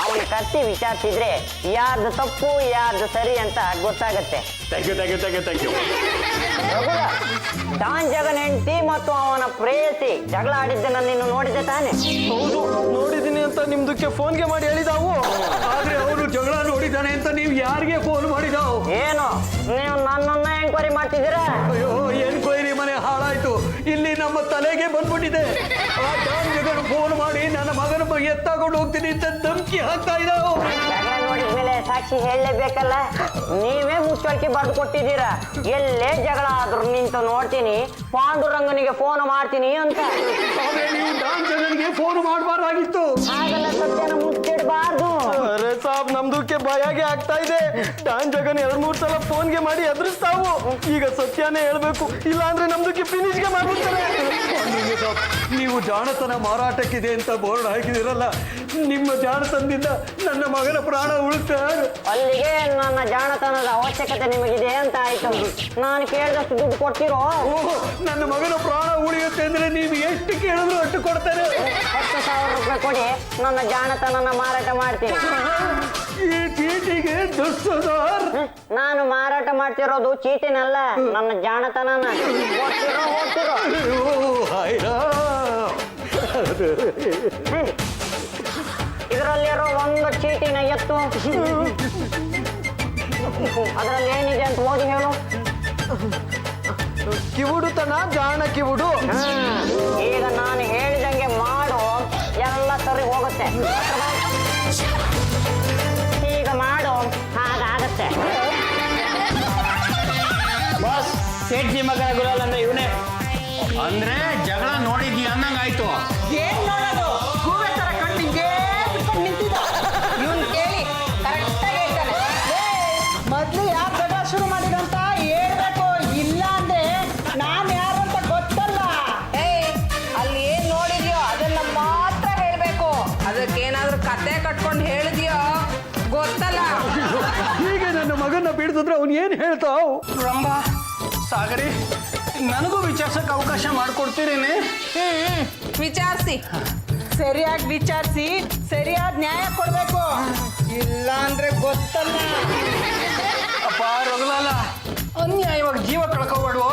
ಅವನ ಕತ್ತಿ ವಿಚಾರಿಸಿದ್ರೆ ಯಾರ್ದು ತಪ್ಪು ಯಾರ್ದು ಸರಿ ಅಂತ ಗೊತ್ತಾಗತ್ತೆ. Thank you. ರಘುಲ, ಡಾನ್ ಜಗನ್ ಹೆಂಡತಿ ಮತ್ತು ಅವನ ಪ್ರೇಯಸಿ ಜಗಳ ಆಡಿದ್ದನ್ನ ನೀನು ನೋಡಿದ್ದೆ ತಾನೆ? ಹೌದು, ನೋಡಿದ್ದೀನಿ ಅಂತ ನಿಮ್ದಕ್ಕೆ ಫೋನ್ಗೆ ಮಾಡಿ ಹೇಳಿದಾವು. ಆದ್ರೆ ಅವನು ಜಗಳ ನೋಡಿದ್ದಾನೆ ಅಂತ ನೀವು ಯಾರಿಗೆ ಫೋನ್ ಮಾಡಿದಾವು? ಏನು ನೀವು ನನ್ನನ್ನ ಎಂಕ್ವೈರಿ ಮಾಡ್ತಿದ್ದೀರಾ? ಅಯ್ಯೋ, ಎನ್ಕ್ವೈರಿ ಮನೆ ಹಾಳಾಯ್ತು, ಇಲ್ಲಿ ನಮ್ಮ ತಲೆಗೆ ಬಂದ್ಬಿಟ್ಟಿದೆ. ಆ ಡಾನ್ ಜಗನ್ ಫೋನ್ ಮಾಡಿ ನನ್ನ ಮಗನ ಎತ್ತಾಕೊಂಡು ಹೋಗ್ತೀನಿ ಅಂತ ಧಮಕಿ ಹಾಕ್ತಾ ಇದ್ದಾವು. ಜಗಳ ನೋಡಿದ್ಮೇಲೆ ಸಾಕ್ಷಿ ಹೇಳಲೇಬೇಕಲ್ಲ. ನೀವೇ ಮುಚ್ಚಳಿಕೆ ಬರೆದು ಕೊಟ್ಟಿದ್ದೀರಾ. ಎಲ್ಲೇ ಜಗಳ ಆದ್ರೂ ನಿಂತು ನೋಡ್ತೀನಿ, ಪಾಂಡುರಂಗನಿಗೆ ಫೋನ್ ಮಾಡ್ತೀನಿ ಅಂತ. ನೀವು ಡಾನ್ ಜಗನ್ಗೆ ಫೋನ್ ಮಾಡಬಾರ್ದಾಗಿತ್ತು. ಹಾಗಲ್ಲ, ಸತ್ಯನ ಮುಚ್ಚಿಡಬಾರ್ದು. ಅರೆ ಸಾಬ್, ನಮ್ದಕ್ಕೆ ಭಯಾಗೆ ಆಗ್ತಾ ಇದೆ. ಡಾನ್ ಜಗನ್ 2-3 ಸಲ ಫೋನ್ಗೆ ಮಾಡಿ ಎದುರಿಸ್ತಾವು. ಈಗ ಸತ್ಯನೇ ಹೇಳ್ಬೇಕು, ಇಲ್ಲ ಅಂದ್ರೆ ನಮ್ದಕ್ಕೆ ಫಿನಿಶ್ಗೆ ಮಾಡ್ಬಿಡ್ತಾರೆ. ನೀವು ಜಾಣತನ ಮಾರಾಟಕ್ಕಿದೆ ಅಂತ ಬೋರ್ಡ್ ಹಾಕಿದಿರಲ್ಲ, ನಿಮ್ಮ ಜಾಣತನದಿಂದ ನನ್ನ ಮಗನ ಪ್ರಾಣ ಉಳಿತಾರೆ. ಅಲ್ಲಿಗೆ ನನ್ನ ಜಾಣತನದ ಅವಶ್ಯಕತೆ ನಿಮಗಿದೆ ಅಂತ ಆಯ್ತು. ನಾನು ಕೇಳಿದಷ್ಟು ದುಡ್ಡು ಕೊಡ್ತೀರೋ? ನನ್ನ ಮಗನ ಪ್ರಾಣ ಉಳಿಯುತ್ತೆ ಅಂದ್ರೆ ನೀವು ಎಷ್ಟು ಕೇಳಿದ್ರು ಅಷ್ಟು ಕೊಡ್ತಾರೆ. 10,000 ರೂಪಾಯಿ ಕೊಡಿ, ನನ್ನ ಜಾಣತನನ ಮಾರಾಟ ಮಾಡ್ತೀನಿ. ಈ ಚೀಟಿಗೆ 10,000? ನಾನು ಮಾರಾಟ ಮಾಡ್ತಿರೋದು ಚೀಟಿನಲ್ಲ, ನನ್ನ ಜಾಣತನನ. ಹೋಗ್ತಿರೋ? ಇದರಲ್ಲಿರೋ ಒಂದು ಚೀಟಿನ ಎತ್ತು, ಅದರಲ್ಲಿ ಏನಿದೆ ಅಂತ ಓದಿ ಹೇಳು. ಕಿವುಡುತನ ಜಾಣ ಕಿವುಡು. ಈಗ ನಾನು ಹೇಳಿದಂಗೆ ಮಾಡು, ಎಲ್ಲ ಸರಿ ಹೋಗುತ್ತೆ. ಈಗ ಮಾಡು, ಹಾಗಾಗತ್ತೆ. ಬಾಸ್, ಸೇಠ್ಜಿ ಮಗ ಗುಲಾಲ್ ಅಂದ್ರೆ ಇವನೇ. ಅಂದ್ರೆ ಜಗಳ ನೋಡಿದ್ಯಾ ಅನ್ನಂಗಾಯ್ತು. ಏನ್ ನೋಡೋದು, ಗೂಬೆ ತರ ಕಣ್ಣು ಹಿಂಗೇ ಬಿಟ್ಕೊಂಡು ನಿಂತಿದ್ದ. ಇವನ್ ಕೇಳಿ ಕರೆಕ್ಟಾಗಿ ಹೇಳ್ತಾನೆ. ಮೊದ್ಲು ಯಾರು ಜಗಳ ಶುರು ಮಾಡಿದಂತ ಹೇಳ್ಬೇಕು, ಇಲ್ಲ ಅಂದ್ರೆ ನಾನ್ ಯಾರು ಅಂತ ಗೊತ್ತಲ್ಲ. ಏಯ್, ಅಲ್ಲಿ ಏನ್ ನೋಡಿದ್ಯೋ ಅದನ್ನ ಮಾತ್ರ ಹೇಳ್ಬೇಕು. ಅದಕ್ಕೇನಾದ್ರೂ ಕತೆ ಕಟ್ಕೊಂಡು ಹೇಳಿದ್ಯೋ ಗೊತ್ತಲ್ಲ. ಹೀಗೆ ನನ್ನ ಮಗನ ಬಿಡಿಸಿದ್ರೆ ಅವ್ನು ಏನ್ ಹೇಳ್ತಾವ್? ರಂಭ, ಸಾಗರಿ, ನನಗೂ ವಿಚಾರಿಸಕ್ಕೆ ಅವಕಾಶ ಮಾಡಿಕೊಡ್ತೀರೇನೆ? ವಿಚಾರಿಸಿ. ಸರಿಯಾಗಿ ವಿಚಾರಿಸಿ ಸರಿಯಾದ ನ್ಯಾಯ ಕೊಡ್ಬೇಕು, ಇಲ್ಲ ಅಂದ್ರೆ ಗೊತ್ತಲ್ಲ. ಅಪ್ಪ ರಘುಲಾಲ, ಅನ್ಯಾಯವಾಗಿ ಜೀವ ಕಳ್ಕೋಬೇಡುವ.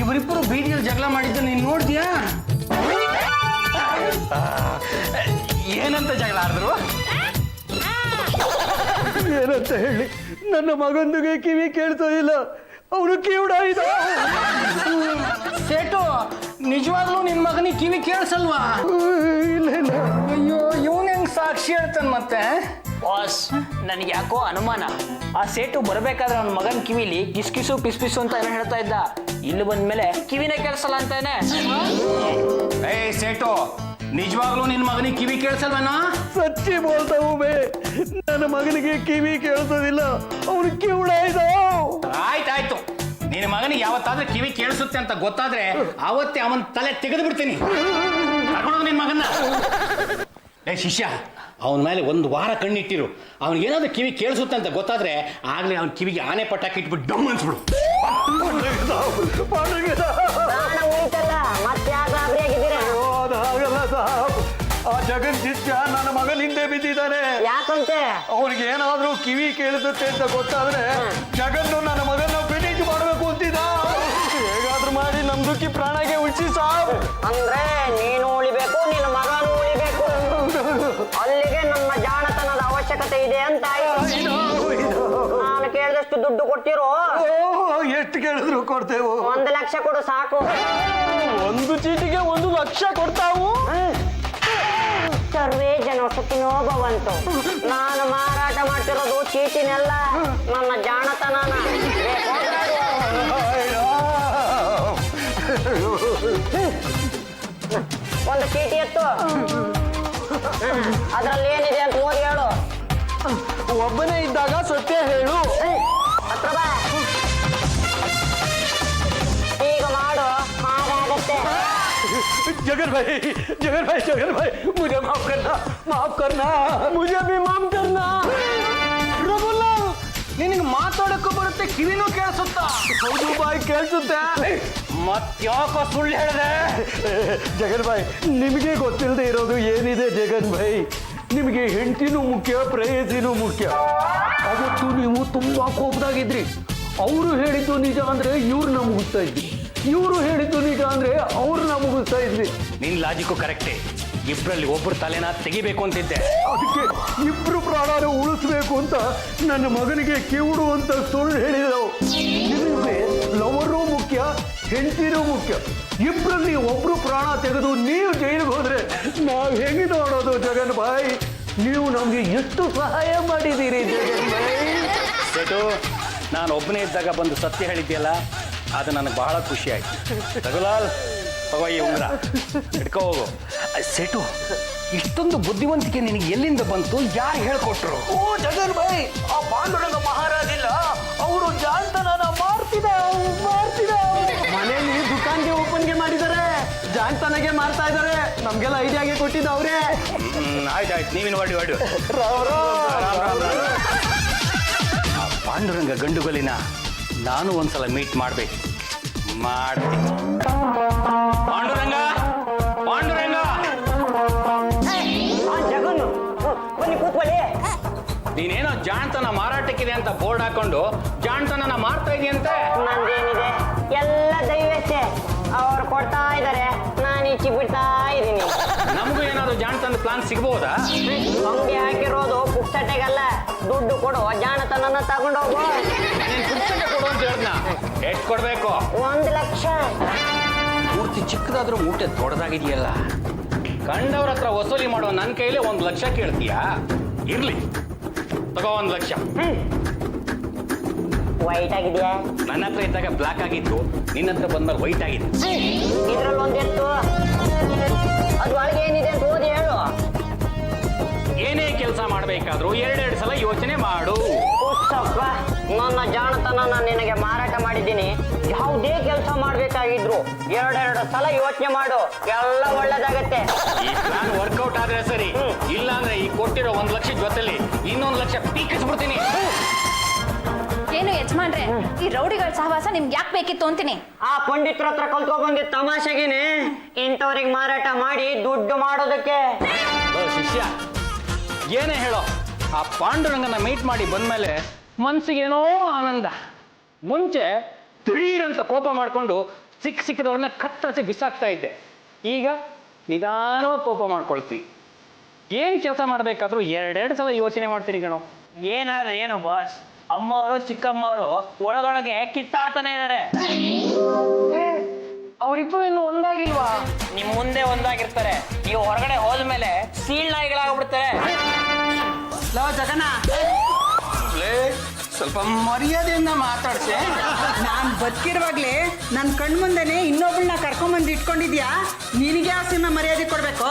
ಇವರಿಬ್ಬರು ಬೀದಿಯಲ್ಲಿ ಜಗಳ ಮಾಡಿದ್ದ ನೀನು ನೋಡಿದ್ಯಾ? ಏನಂತ ಜಗಳ ಆಡಿದ್ರು? ಏನಂತ ಹೇಳಿ, ನನ್ನ ಮಗಂದಿಗೆ ಕಿವಿ ಕೇಳ್ತಾ ಇಲ್ಲ, ಅವನು ಕಿವುಡಾಯಿದ. ಸೇಟು, ನಿಜವಾಗ್ಲೂ ನಿನ್ ಮಗನಿಗೆ ಕಿವಿ ಕೇಳಿಸಲ್ವಾ? ಇಲ್ಲ. ಅಯ್ಯೋ, ಇವನ್ ಹೆಂಗ್ ಸಾಕ್ಷಿ ಹೇಳ್ತಾನೆ ಮತ್ತೆ? ಬಾಸ್, ನನಗೆ ಯಾಕೋ ಅನುಮಾನ. ಆ ಸೇಟು ಬರ್ಬೇಕಾದ್ರೆ ಅವನ ಮಗನ ಕಿವಿಲಿ ಕಿಸ್ಕಿಸು ಪಿಸ್ಪಿಸು ಅಂತ ಏನೋ ಹೇಳ್ತಾ ಇದ್ದ. ಇಲ್ಲಿ ಬಂದ್ಮೇಲೆ ಕಿವಿನೇ ಕೇಳಿಸಲ್ಲ ಅಂತಾನೆ. ಏಯ್ ಸೇಟು, ನಿಜವಾಗ್ಲೂ ನಿನ್ ಮಗನಿಗೆ ಕಿವಿ ಕೇಳಿಸಲ್ವೇನೋ? ಸಚ್ಚಿ ಬೋಲ್ತಾ ಹೂಬೆ, ನನ್ನ ಮಗನಿಗೆ ಕಿವಿ ಕೇಳಿಸೋದಿಲ್ಲ, ಅವನು ಕಿವುಡಾಯಿದ. ಆಯ್ತಾಯ್ತು, ನಿನ್ನ ಮಗನಿಗೆ ಯಾವತ್ತಾದ್ರೂ ಕಿವಿ ಕೇಳಿಸುತ್ತೆ ಅಂತ ಗೊತ್ತಾದ್ರೆ ಅವತ್ತೇ ಅವನ ತಲೆ ತೆಗೆದು ಬಿಡ್ತೀನಿ. ಕರ್ಕೊಂಡು ನಿನ್ ಮಗನ್ನ. ಏ ಶಿಷ್ಯ, ಅವನ ಮೇಲೆ 1 ವಾರ ಕಣ್ಣಿಟ್ಟಿರು. ಅವನಿಗೇನಾದ್ರೂ ಕಿವಿ ಕೇಳಿಸುತ್ತೆ ಅಂತ ಗೊತ್ತಾದ್ರೆ ಆಗ್ಲೇ ಅವನ ಕಿವಿಗೆ ಆನೆ ಪಟಾಕಿ ಇಟ್ಬಿಟ್ಟು ಡಮ್ ಅನ್ಸ್ಬಿಡು. ಪ್ರಾಣ ಉಳಿತಲ್ಲ, ಮತ್ತೆ ಯಾಕೆ ಗಾಬರಿ ಆಗಿದ್ದೀರಾ? ಹಾಗಲ್ಲ ಸಾಬ್, ಆ ಜಗನ್ ಶಿಷ್ಯ ನನ್ನ ಮಗನ ಹಿಂದೆ ಬಿದ್ದಿದ್ದಾನೆ. ಯಾಕಂತೆ? ಅವ್ರಿಗೆ ಏನಾದ್ರೂ ಕಿವಿ ಕೇಳಿಸುತ್ತೆ ಅಂತ ಗೊತ್ತಾದ್ರೆ ಜಗನ್ನು ನನ್ನ ಮಗನ ಫಿನಿಶ್ ಮಾಡಬೇಕು ಅಂತಿದ್ದ. ಹೇಗಾದ್ರೂ ಮಾಡಿ ನಮ್ದುಕ್ಕಿ ಪ್ರಾಣಗೆ ಉಳಿಸಿ ಸಾಬ್. ಅಂದ್ರೆ ನೀನು ಉಳಿಬೇಕು, ನಿನ್ನ ಮಗನು ಉಳಿಬೇಕು. ಅಲ್ಲಿಗೆ ನಮ್ಮ ಜಾಣತನದ ಅವಶ್ಯಕತೆ ಅವಶ್ಯಕತೆ ಇದೆ ಅಂತ ಆಯ್ತು. ನಾನು ಕೇಳಿದಷ್ಟು ದುಡ್ಡು ಕೊಡ್ತಿರೋ? ಎಷ್ಟು ಕೇಳಿದ್ರು ಕೊಡ್ತೇವು. 1 ಲಕ್ಷ ಕೊಡು ಸಾಕು. ಒಂದು ಚೀಟಿಗೆ 1 ಲಕ್ಷ ಕೊಡ್ತಾವು. ಸರ್ವೇ ಜನ ಸುಖಿನೋ ಭವಂತು. ನಾನು ಮಾರಾಟ ಮಾಡ್ತಿರೋದು ಚೀಟಿನೆಲ್ಲ, ನನ್ನ ಜಾಣತನನ. ಒಂದು ಚೀಟಿ ಎತ್ತು, ಅದ್ರಲ್ಲಿ ಏನಿದೆ ಅಂತ ಓದಿ ಹೇಳು. ಒಬ್ಬನೇ ಇದ್ದಾಗ ಸತ್ಯ ಹೇಳು. ಹತ್ರ ಬಾ. ಈಗ ಮಾಡು, ಹಾಗಾಗತ್ತೆ. जगन भाई मुझे माफ करना मुझे भी माफ करना. ರಘುಲಾಲ್, ನಿನಗೆ ಮಾತಾಡಕ್ಕೂ ಬರುತ್ತೆ, ಕಿವಿನೂ ಕೇಳಿಸುತ್ತಾ? ಹೌದು ಬಾಯ್, ಕೇಳಿಸುತ್ತೆ. ಮತ್ಯಾಕೋ ಸುಳ್ಳು ಹೇಳಿದೆ? ಜಗನ್ ಭಾಯ್, ನಿಮಗೆ ಗೊತ್ತಿಲ್ಲದೆ ಇರೋದು ಏನಿದೆ ಜಗನ್ ಭಾಯ್? ನಿಮಗೆ ಹೆಂಡತಿನೂ ಮುಖ್ಯ, ಪ್ರೇಯಸಿನೂ ಮುಖ್ಯ. ಅವತ್ತು ನೀವು ತುಂಬಾ ಕೋಪದಾಗಿದ್ರಿ. ಅವರು ಹೇಳಿದ್ದು ನಿಜ ಅಂದ್ರೆ ಇವ್ರನ್ನ ಮುಗಿಸ್ತಾ ಇದ್ರಿ, ಇವರು ಹೇಳಿದ್ದು ನಿಜ ಅಂದ್ರೆ ಅವ್ರನ್ನ ಮುಗಿಸ್ತಾ ಇದ್ರಿ. ನಿನ್ ಲಾಜಿಕ್ಕು ಕರೆಕ್ಟೇ. ಇಬ್ಬರಲ್ಲಿ ಒಬ್ಬರು ತಲೆನ ತೆಗಿಬೇಕು ಅಂತಿದ್ದೆ. ಅದಕ್ಕೆ ಇಬ್ರು ಪ್ರಾಣ ಉಳಿಸ್ಬೇಕು ಅಂತ ನನ್ನ ಮಗನಿಗೆ ಕಿವುಡು ಅಂತ ಸುಳ್ಳು ಹೇಳಿದವು. ನಿಮಗೆ ಲವರು ಮುಖ್ಯ, ಹೆಂಡತಿನೂ ಮುಖ್ಯ. ಇಬ್ಬರಲ್ಲಿ ಒಬ್ರು ಪ್ರಾಣ ತೆಗೆದು ನೀವು ಜೈಲಿಗೆ ಹೋದ್ರೆ ನಾವು ಹೆಂಗೆ ನೋಡೋದು ಜಗನ್ ಭಾಯ್? ನೀವು ನಮ್ಗೆ ಎಷ್ಟು ಸಹಾಯ ಮಾಡಿದ್ದೀರಿ ಜಗನ್ ಭಾಯ್. ಸೇಟು, ನಾನು ಒಬ್ಬನೇ ಇದ್ದಾಗ ಬಂದು ಸತ್ಯ ಹೇಳಿದ್ಯಲ್ಲ, ಅದು ನನಗೆ ಬಹಳ ಖುಷಿ ಆಯ್ತು. ರಘುಲಾಲ್, ತಗೋ ಈ ಉಂಗ್ರ, ಇಟ್ಕೋ ಹೋಗು. ಸೇಟು, ಇಷ್ಟೊಂದು ಬುದ್ಧಿವಂತಿಕೆ ನಿನಗೆ ಎಲ್ಲಿಂದ ಬಂತು? ಯಾರು ಹೇಳ್ಕೊಟ್ರು? ಓ ಜಗನ್ ಭಾಯ್, ಆ ಪಾಂಡುರಂಗ ಮಹಾರಾಜ್ ಇಲ್ಲ, ಅವರು ಜಾಣ್ತನನ ಮಾಡ್ತಿದ್ದಾರೆ. ಮನೆಯಲ್ಲಿ ದುಕಾನ್ಗೆ ಓಪನ್ಗೆ ಮಾಡಿದ್ದಾರೆ, ಜಾಣ್ತನಗೆ ಮಾರ್ತಾ ಇದ್ದಾರೆ. ನಮ್ಗೆಲ್ಲ ಐಡಿಯಾಗೆ ಕೊಟ್ಟಿದ್ದು ಅವರೇ. ಆಯ್ತಾಯ್ತು, ನೀವಿನ ಹೊಡಿ. ಆ ಪಾಂಡುರಂಗ ಗಂಡುಗೊಲಿನ ನಾನು ಒಂದ್ಸಲ ಮೀಟ್ ಮಾಡ್ತೀನಿ. ಪಾಂಡುರಂಗ, ಜಗನ್ನು ಬನ್ನಿ ಕೂತ್ಕೊಳ್ಳಿ. ನೀನೇನೋ ಜಾಣ್ತನ ಮಾರಾಟಕ್ಕಿದೆ ಅಂತ ಬೋರ್ಡ್ ಹಾಕೊಂಡು ಜಾಣ್ತನನ ಮಾರ್ತಾ ಇದೆಯಂತೆ. ನಂದೇನಿದೆ, ಎಲ್ಲ ದೈವಸ್ಥೆ. ಅವ್ರು ಕೊಡ್ತಾ ಇದ್ದಾರೆ, ನಾನು ಈಚೆ ಬಿಡ್ತಾ ಇದ್ದೀನಿ. ನಮಗೂ ಏನಾದ್ರು ಜಾಣ್ತನ ಪ್ಲಾನ್ ಸಿಗ್ಬೋದಾ? ಅಂಗಡಿ ಹಾಕಿರೋದು ಪುಕ್ಸಟೆಗಲ್ಲ, ದುಡ್ಡು ಕೊಡು, ಜಾಣತನನ ತಗೊಂಡೋಗು. ನೀನ್ ಪುಸ್ತಕ ಕೊಡು ಅಂತ ಹೇಳ್ದ. ಎಷ್ಟು ಕೊಡ್ಬೇಕು? 1 ಲಕ್ಷ. ಪೂರ್ತಿ ಚಿಕ್ಕದಾದ್ರೂ ಮೂಟೆ ದೊಡ್ಡದಾಗಿದೆಯಲ್ಲ. ಕಂಡವ್ರ ಹತ್ರ ವಸೂಲಿ ಮಾಡೋ ನನ್ನ ಕೈಲೇ 1 ಲಕ್ಷ ಕೇಳ್ತೀಯಾ? ಇರ್ಲಿ, ತಗೋ 1 ಲಕ್ಷ. ವೈಟ್ ಆಗಿದೆಯಾ? ನನ್ನ ಹತ್ರ ಇದ್ದಾಗ ಬ್ಲಾಕ್ ಆಗಿತ್ತು, ನಿನ್ನ ಹತ್ರ ಬಂದ್ಮೇಲೆ ವೈಟ್ ಆಗಿದೆ. ಇದ್ರಲ್ಲಿ ಒಂದಿತ್ತು, ಅದ್ರೊಳಗೆ ಏನಿದೆ ಅಂತ ಓದಿ ಹೇಳು. ಏನೇ ಕೆಲಸ ಮಾಡಬೇಕಾದ್ರೂ 2 ಸಲ ಯೋಚನೆ ಮಾಡು. ಪುಸ್ತಕ, ನನ್ನ ಜಾಣತನನ ನಿನಗೆ ಮಾರಾಟ ಮಾಡಿದ್ದೀನಿ. ಯಾವುದೇ ಕೆಲಸ ಮಾಡ್ಬೇಕಾಗಿದ್ರು 2 ಸಲ ಯೋಚನೆ ಮಾಡು, ಎಲ್ಲ ಒಳ್ಳೇದಾಗತ್ತೆ. ಈ ಪ್ಲಾನ್ ವರ್ಕೌಟ್ ಆದ್ರೆ ಸರಿ, ಇಲ್ಲ ಅಂದ್ರೆ ಈ ಕೊಟ್ಟಿರೋ 1 ಲಕ್ಷ ಜೊತೆಲಿ 1 ಲಕ್ಷ ಪೀಕಿಸ್ಬಿಡ್ತೀನಿ. ಏನು ಯಜಮಾನ್ರೆ, ಈ ರೌಡಿಗಳ ಸಹವಾಸ ನಿಮ್ಗೆ ಯಾಕೆ ಬೇಕಿತ್ತು ಅಂತೀನಿ. ಆ ಪಂಡಿತರ ಹತ್ರ ಕಲ್ತ್ಕೊ ಬಂದಿದ್ದ ತಮಾಷೆಗೇನೆ ಇಂಥವ್ರಿಗೆ ಮಾರಾಟ ಮಾಡಿ ದುಡ್ಡು ಮಾಡೋದಕ್ಕೆ. ಶಿಷ್ಯ, ಏನೇ ಹೇಳೋ, ಆ ಪಾಂಡುರಂಗನ ಮೀಟ್ ಮಾಡಿ ಬಂದ್ಮೇಲೆ ಮನ್ಸಿಗೇನೋ ಆನಂದ. ಮುಂಚೆ ದಿಢೀರಂತ ಕೋಪ ಮಾಡ್ಕೊಂಡು ಸಿಕ್ಕಿದವ್ರನ್ನ ಕತ್ತರಿಸಿ ಬಿಸಾಕ್ತಾ ಇದ್ದೆ. ಈಗ ನಿಧಾನವಾಗಿ ಕೋಪ ಮಾಡ್ಕೊಳ್ತೀವಿ. ಏನು ಕೆಲಸ ಮಾಡಬೇಕಾದ್ರೂ 2 ಸಲ ಯೋಚನೆ ಮಾಡ್ತೀನಿ ಕಣೋ. ಏನಾದ್ರೆ ಏನು ಬಾಸ್, ಅಮ್ಮವರು ಚಿಕ್ಕಮ್ಮವರು ಒಳಗೊಳಗೆ ಕಿತ್ತಾಡ್ತಾನೆ ಇದ್ದಾರೆ. ಅವರಿಬ್ಬರು ಇನ್ನು ಒಂದಾಗಿಲ್ವಾ? ನಿಮ್ ಮುಂದೆ ಒಂದಾಗಿರ್ತಾರೆ, ನೀವು ಹೊರಗಡೆ ಹೋದ್ಮೇಲೆ ಸೀಳ್ ನಾಯಿಗಳಾಗ್ಬಿಡ್ತಾರೆ. ಜಗನ, ಸ್ವಲ್ಪ ಮರ್ಯಾದೆಯಿಂದ ಮಾತಾಡ್ತೆ. ನಾನ್ ಬದುಕಿರುವಾಗ್ಲೇ ನನ್ನ ಕಣ್ಮುಂದೆನೆ ಇನ್ನೊಬ್ಬಳನ್ನ ಕರ್ಕೊಂಬಂದು ಇಟ್ಕೊಂಡಿದ್ಯಾ? ನಿನಗೆ ಆ ಸಿನಿಮಾ ಮರ್ಯಾದೆ ಕೊಡ್ಬೇಕು.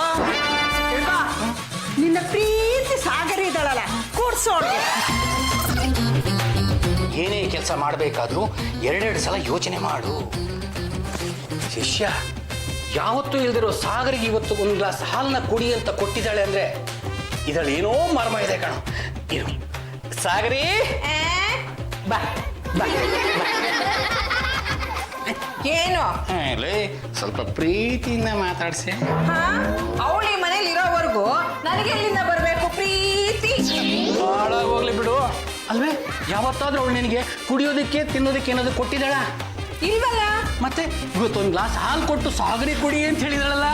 ತಿಳ್ಕೊ, ನಿನ್ನ ಪ್ರೀತಿ ಸಾಗರ ಇದ್ದಾಳಲ್ಲ, ಕೂಡ್ಸೋಳ್ಗೆ. ಏನೇ ಕೆಲಸ ಮಾಡಬೇಕಾದ್ರೂ 2 ಸಲ ಯೋಚನೆ ಮಾಡು. ಶಿಷ್ಯ, ಯಾವತ್ತೂ ಇಲ್ದಿರೋ ಸಾಗರಿಗೆ ಇವತ್ತು 1 ಗ್ಲಾಸ್ ಹಾಲನ್ನ ಕುಡಿ ಅಂತ ಕೊಟ್ಟಿದ್ದಾಳೆ ಅಂದ್ರೆ ಇದರಲ್ಲಿ ಏನೋ ಮರ್ಮ ಇದೆ ಕಣೋ. ಇರು ಸಾಗರಿ, ಬಾ ಬಾ. ಏನು? ಸ್ವಲ್ಪ ಪ್ರೀತಿಯಿಂದ ಮಾತಾಡ್ಸಿ. ಅವಳು ಈ ಮನೇಲಿ ಇರೋವರೆಗೂ ನನಗೆ ಎಲ್ಲಿಂದ ಬರಬೇಕು ಪ್ರೀತಿ? ಹೋಗ್ಲಿ ಬಿಡು. ಅಲ್ವೇ, ಯಾವತ್ತಾದ್ರೂ ಅವಳು ನಿನಗೆ ಕುಡಿಯೋದಕ್ಕೆ ತಿನ್ನೋದಕ್ಕೆ ಏನಾದ್ರು ಕೊಟ್ಟಿದ್ದಾಳ? ಇಲ್ವಲ್ಲ. ಮತ್ತೆ ಇವತ್ತು 1 ಗ್ಲಾಸ್ ಹಾಲು ಕೊಟ್ಟು ಸಾಗರಿ ಕುಡಿ ಅಂತ ಹೇಳಿದಳಲ್ಲ.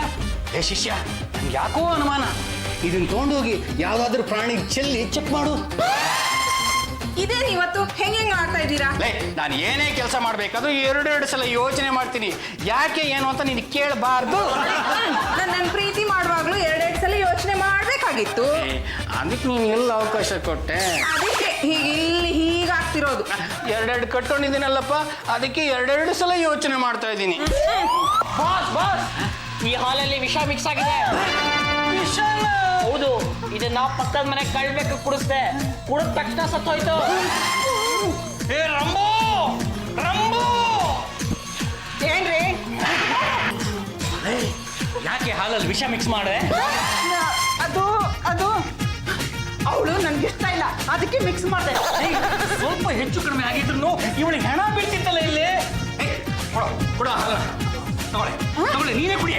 ಶಿಷ್ಯ, ನನ್ಗೆ ಯಾಕೋ ಅನುಮಾನ. ಇದನ್ನ ತಗೊಂಡೋಗಿ ಯಾವ್ದಾದ್ರು ಪ್ರಾಣಿ ಚೆಲ್ಲಿ ಚೆಕ್ ಮಾಡು. ಇದೇನು ಇವತ್ತು ಹೆಂಗೆ ಆಡ್ತಾ ಇದ್ದೀರಾ? ನಾನು ಏನೇ ಕೆಲಸ ಮಾಡ್ಬೇಕಾದ್ರೂ ಎರಡೆರಡು ಸಲ ಯೋಚನೆ ಮಾಡ್ತೀನಿ. ಯಾಕೆ ಏನು ಅಂತ ನೀನು ಕೇಳಬಾರ್ದು. ನನ್ನ ಪ್ರೀತಿ ಮಾಡುವಾಗ್ಲೂ ಎರಡೆರಡು ಸಲ ಯೋಚನೆ ಮಾಡ್ಬೇಕಾಗಿತ್ತು. ಅದಕ್ಕೆ ನೀನು ಎಲ್ಲ ಅವಕಾಶ ಕೊಟ್ಟೆ. ಅದಕ್ಕೆ ಹೀಗಾಗ್ತಿರೋದು. ಎರಡೆರಡು ಕಟ್ಕೊಂಡಿದ್ದೀನಲ್ಲಪ್ಪ, ಅದಕ್ಕೆ ಎರಡೆರಡು ಸಲ ಯೋಚನೆ ಮಾಡ್ತಾ ಇದ್ದೀನಿ. ಬಾಸ್ ಈ ಹಾಲಲ್ಲಿ ವಿಷ ಮಿಕ್ಸ್ ಆಗಿದೆ. ಹೌದು, ಇದನ್ನ ಪಕ್ಕದ ಮನೆ ಕಳ್ಬೇಕು ಕುಡಿಸ್ದೆ. ಕುಡಿದ ತಕ್ಷಣ ಸತ್ತೋಯ್ತು. ಏ ರಂಬೋ ರಂಬೋ, ಏನ್ರಿ ಯಾಕೆ ಹಾಲಲ್ಲಿ ವಿಷ ಮಿಕ್ಸ್ ಮಾಡಿದೆ? ಅದು ಅವಳು ನನ್ಗೆ ಇಷ್ಟ ಇಲ್ಲ, ಅದಕ್ಕೆ ಮಿಕ್ಸ್ ಮಾಡಿದೆ. ಸ್ವಲ್ಪ ಹೆಚ್ಚು ಕಡಿಮೆ ಆಗಿದ್ರು ಇವಳಿಗೆ ಹೆಣ ಬೀಳ್ತಿತ್ತಲ್ಲ ಇಲ್ಲಿ. ಕೊಡ ಹಾಲ ತಗೊಳ್ಳಿ, ನೀನೇ ಕುಡಿಯ.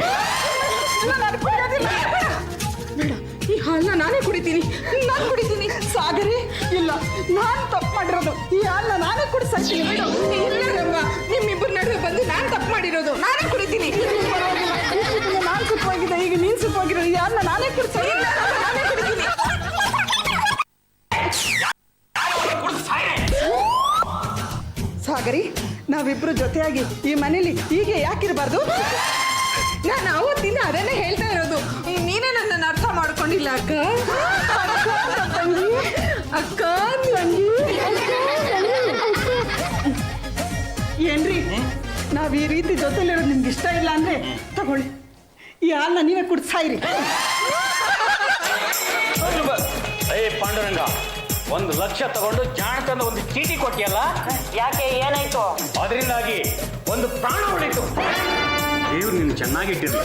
ನಾನು ಕುಡಿಯೋದಿಲ್ಲ. ಬೇಡ, ಈ ಹಾಲನ್ನ ನಾನೇ ಕುಡಿತೀನಿ. ಸಾಗರಿ, ಇಲ್ಲ, ನಾನು ತಪ್ಪು ಮಾಡಿರೋದು. ಈ ಹಾಲನ್ನ ನಾನೇ ಕುಡಿಸಾಕ್ತೀನಿ. ಬಿಡು. ಇಲ್ಲ ರಮ್ಮ, ನಿಮ್ಮಿಬ್ಬರ ನಡುವೆ ಬಂದು ನಾನು ತಪ್ಪು ಮಾಡಿರೋದು. ನಾನೇ ಕುಡಿತೀನಿ. ನಾನು ಸುಖವಾಗಿದೆ, ಈಗ ನೀನ್ ಸುಖವಾಗಿರೋ. ಈ ಹಾಲನ್ನ ನಾನೇ ಕುಡಿಸ್ತೀನಿ. ನಾನೇ ಕುಡಿತೀನಿ. ಸಾಗರಿ, ನಾವಿಬ್ರು ಜೊತೆಯಾಗಿ ಈ ಮನೇಲಿ ಹೀಗೆ ಯಾಕಿರಬಾರ್ದು? ನಾನು ಅವತ್ತಿಂದ ಅದನ್ನೇ ಹೇಳ್ತಾ ಇರೋದು. ನೀನೇ ನನ್ನನ್ನು ಅರ್ಥ ಮಾಡ್ಕೊಂಡಿಲ್ಲ ಅಕ್ಕ. ಅಕ್ಕ ಏನ್ರಿ, ನಾವ್ ಈ ರೀತಿ ಜೊತೆಲಿರೋದು ನಿಮ್ಗೆ ಇಷ್ಟ ಇಲ್ಲ ಅಂದ್ರೆ ತಗೊಳ್ಳಿ, ಈ ಹಾಲನ್ನ ನೀವೇ ಕುಡಿಸಾಯಿರಿ. ಪಾಂಡುರಂಗ, 1 ಲಕ್ಷ ತಗೊಂಡು ಜಾಣತನ ಒಂದು ಚೀಟಿ ಕೊಟ್ಟಿಯಲ್ಲ, ಯಾಕೆ, ಏನಾಯ್ತು? ಅದರಿಂದಾಗಿ ಒಂದು ಪ್ರಾಣ ಉಳಿತು. ದೇವ್ರು ನಿನ್ನ ಚೆನ್ನಾಗಿಟ್ಟಿರ್ಲಿ.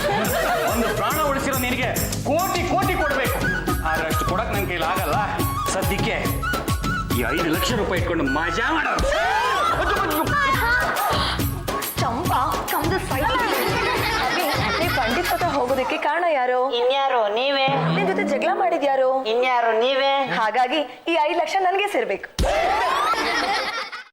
ಒಂದು ಪ್ರಾಣ ಉಳಿಸಿರೋ ನಿನಗೆ ಕೋಟಿ ಕೊಡ್ಬೇಕು. ಆದ್ರೆ ಅಷ್ಟು ಕೊಡಕ್ ನನ್ನ ಕೈಲಿ ಆಗಲ್ಲ. ಸದ್ಯಕ್ಕೆ ಈ 5 ಲಕ್ಷ ರೂಪಾಯಿ ಇಟ್ಕೊಂಡು ಮಜಾ ಮಾಡೋದು. ಚಂಪಾ ಕಮ್ದ ಸೈಡ್. ನೀವು ಪಂಡಿತ್ ಹತ್ರ ಹೋಗೋದಕ್ಕೆ ಕಾರಣ ಯಾರು? ಇನ್ಯಾರು ನೀವೇ. ನಿಮ್ ಜೊತೆ ಜಗಳ ಮಾಡಿದ್ಯಾರು? ಇನ್ಯಾರು ನೀವೇ. ಹಾಗಾಗಿ ಈ 5 ಲಕ್ಷ ನನಗೆ ಸೇರ್ಬೇಕು.